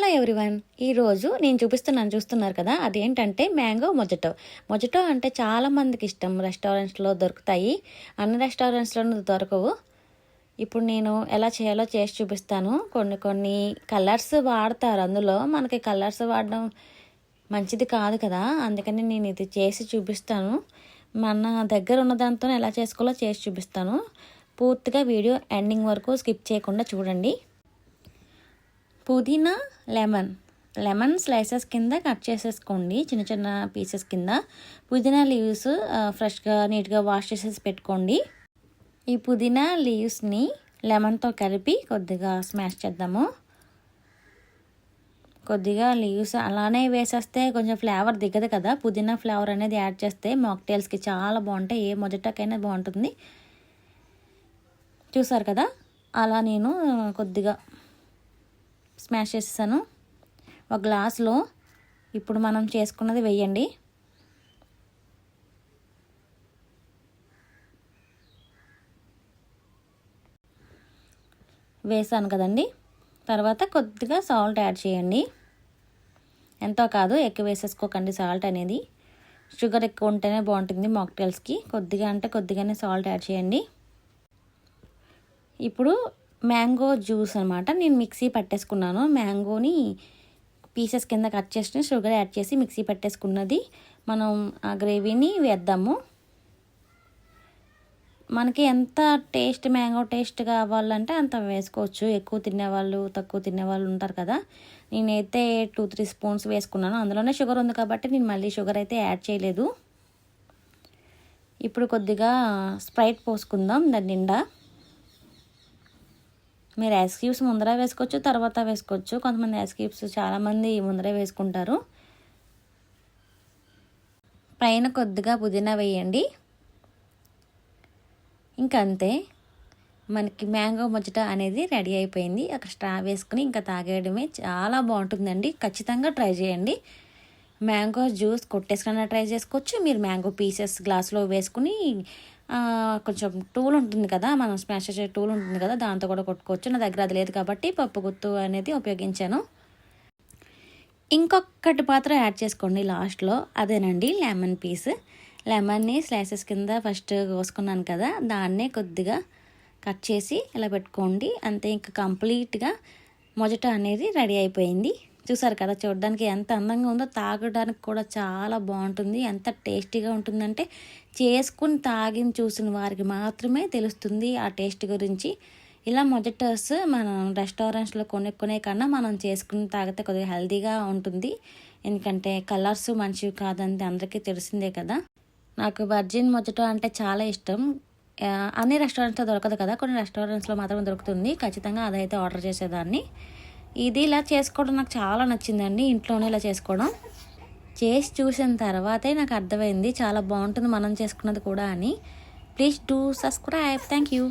Hello everyone, ఈరోజు నేను చూస్తున్నారు కదా, అదేంటంటే మ్యాంగో మొజటో. మొజటో అంటే చాలామందికి ఇష్టం. రెస్టారెంట్స్లో దొరుకుతాయి, అన్ని రెస్టారెంట్స్లోనూ దొరకవు. ఇప్పుడు నేను ఎలా చేయాలో చేసి చూపిస్తాను. కొన్ని కలర్స్ వాడతారు, అందులో మనకి కలర్స్ వాడడం మంచిది కాదు కదా, అందుకని నేను ఇది చేసి చూపిస్తాను. మన దగ్గర ఉన్న దాంతో ఎలా చేసుకోవాలో చేసి చూపిస్తాను. పూర్తిగా వీడియో ఎండింగ్ వరకు స్కిప్ చేయకుండా చూడండి. పుదీనా, లెమన్ స్లైసెస్ కింద కట్ చేసేసుకోండి, చిన్న చిన్న పీసెస్ కింద. పుదీనా లీవ్స్ ఫ్రెష్గా నీట్గా వాష్ చేసేసి పెట్టుకోండి. ఈ పుదీనా లీవ్స్ని లెమన్తో కలిపి కొద్దిగా స్మాష్ చేద్దాము. కొద్దిగా లీవ్స్ అలానే వేసేస్తే కొంచెం ఫ్లేవర్ దిగదు కదా, పుదీనా ఫ్లేవర్ అనేది యాడ్ చేస్తే మాక్టైల్స్కి చాలా బాగుంటాయి, ఏ మొజటోకైనా బాగుంటుంది. చూసారు కదా, అలా నేను కొద్దిగా స్మాష్ చేసేసాను. ఒక గ్లాస్లో ఇప్పుడు మనం చేసుకున్నది వేయండి. వేసాను కదండి. తర్వాత కొద్దిగా సాల్ట్ యాడ్ చేయండి. ఎంతో కాదు, ఎక్కువ వేసేసుకోకండి సాల్ట్ అనేది. షుగర్ ఎక్కువ ఉంటేనే బాగుంటుంది మాక్టైల్స్కి. కొద్దిగా అంటే కొద్దిగానే సాల్ట్ యాడ్ చేయండి. ఇప్పుడు మ్యాంగో జ్యూస్ అనమాట, నేను మిక్సీ పట్టేసుకున్నాను. మ్యాంగోని పీసెస్ కింద కట్ చేసి షుగర్ యాడ్ చేసి మిక్సీ పట్టేసుకున్నది మనం ఆ గ్రేవీని వేద్దాము. మనకి ఎంత మ్యాంగో టేస్ట్ కావాలంటే అంత వేసుకోవచ్చు. ఎక్కువ తినేవాళ్ళు, తక్కువ తినేవాళ్ళు ఉంటారు కదా. నేనైతే 2-3 స్పూన్స్ వేసుకున్నాను. అందులోనే షుగర్ ఉంది కాబట్టి నేను మళ్ళీ షుగర్ అయితే యాడ్ చేయలేదు. ఇప్పుడు కొద్దిగా స్ప్రైట్ పోసుకుందాం దాని నిండా. మీరు ఐస్ క్యూబ్స్ ముందర వేసుకోవచ్చు, తర్వాత వేసుకోవచ్చు. కొంతమంది ఐస్ క్యూబ్స్ చాలామంది ముందరే వేసుకుంటారు. పైన కొద్దిగా పుదీనా వేయండి. ఇంకా అంతే, మనకి మ్యాంగో మొజటో అనేది రెడీ అయిపోయింది. అక్కడ స్ట్రా వేసుకుని ఇంకా తాగేయడమే. చాలా బాగుంటుందండి, ఖచ్చితంగా ట్రై చేయండి. మ్యాంగో జ్యూస్ కొట్టేసుకున్నా ట్రై చేసుకోవచ్చు. మీరు మ్యాంగో పీసెస్ గ్లాస్లో వేసుకుని కొంచెం టూల్ ఉంటుంది కదా, మనం స్మాష్ చేసే టూల్ ఉంటుంది కదా, దాంతో కూడా కొట్టుకోవచ్చు. నా దగ్గర అది లేదు కాబట్టి పప్పు గుత్తు అనేది ఉపయోగించాను. ఇంకొకటి పాత్ర యాడ్ చేసుకోండి లాస్ట్లో, అదేనండి లెమన్ పీస్. లెమన్ని స్లైసెస్ కింద ఫస్ట్ కోసుకున్నాను కదా, దాన్నే కొద్దిగా కట్ చేసి ఇలా పెట్టుకోండి. అంతే, ఇంకా కంప్లీట్గా మొజటో అనేది రెడీ అయిపోయింది. చూసారు కదా, చూడడానికి ఎంత అందంగా ఉందో, తాగడానికి కూడా చాలా బాగుంటుంది. ఎంత టేస్టీగా ఉంటుందంటే చేసుకుని తాగిని చూసిన వారికి మాత్రమే తెలుస్తుంది ఆ టేస్ట్ గురించి. ఇలా మొజటోస్ మనం రెస్టారెంట్స్లో కొనే కన్నా మనం చేసుకుని తాగితే కొద్దిగా హెల్తీగా ఉంటుంది. ఎందుకంటే కలర్స్ మంచివి కాదంటే అందరికీ తెలిసిందే కదా. నాకు వర్జిన్ మొజటో అంటే చాలా ఇష్టం. అన్ని రెస్టారెంట్స్లో దొరకదు కదా, కొన్ని రెస్టారెంట్స్లో మాత్రమే దొరుకుతుంది. ఖచ్చితంగా అదైతే ఆర్డర్ చేసేదాన్ని. ఇది ఇలా చేసుకోవడం నాకు చాలా నచ్చిందండి, ఇంట్లోనే ఇలా చేసుకోవడం. చేసి చూసిన తర్వాతే నాకు అర్థమైంది చాలా బాగుంటుంది మనం చేసుకున్నది కూడా అని. Please do subscribe. Thank you.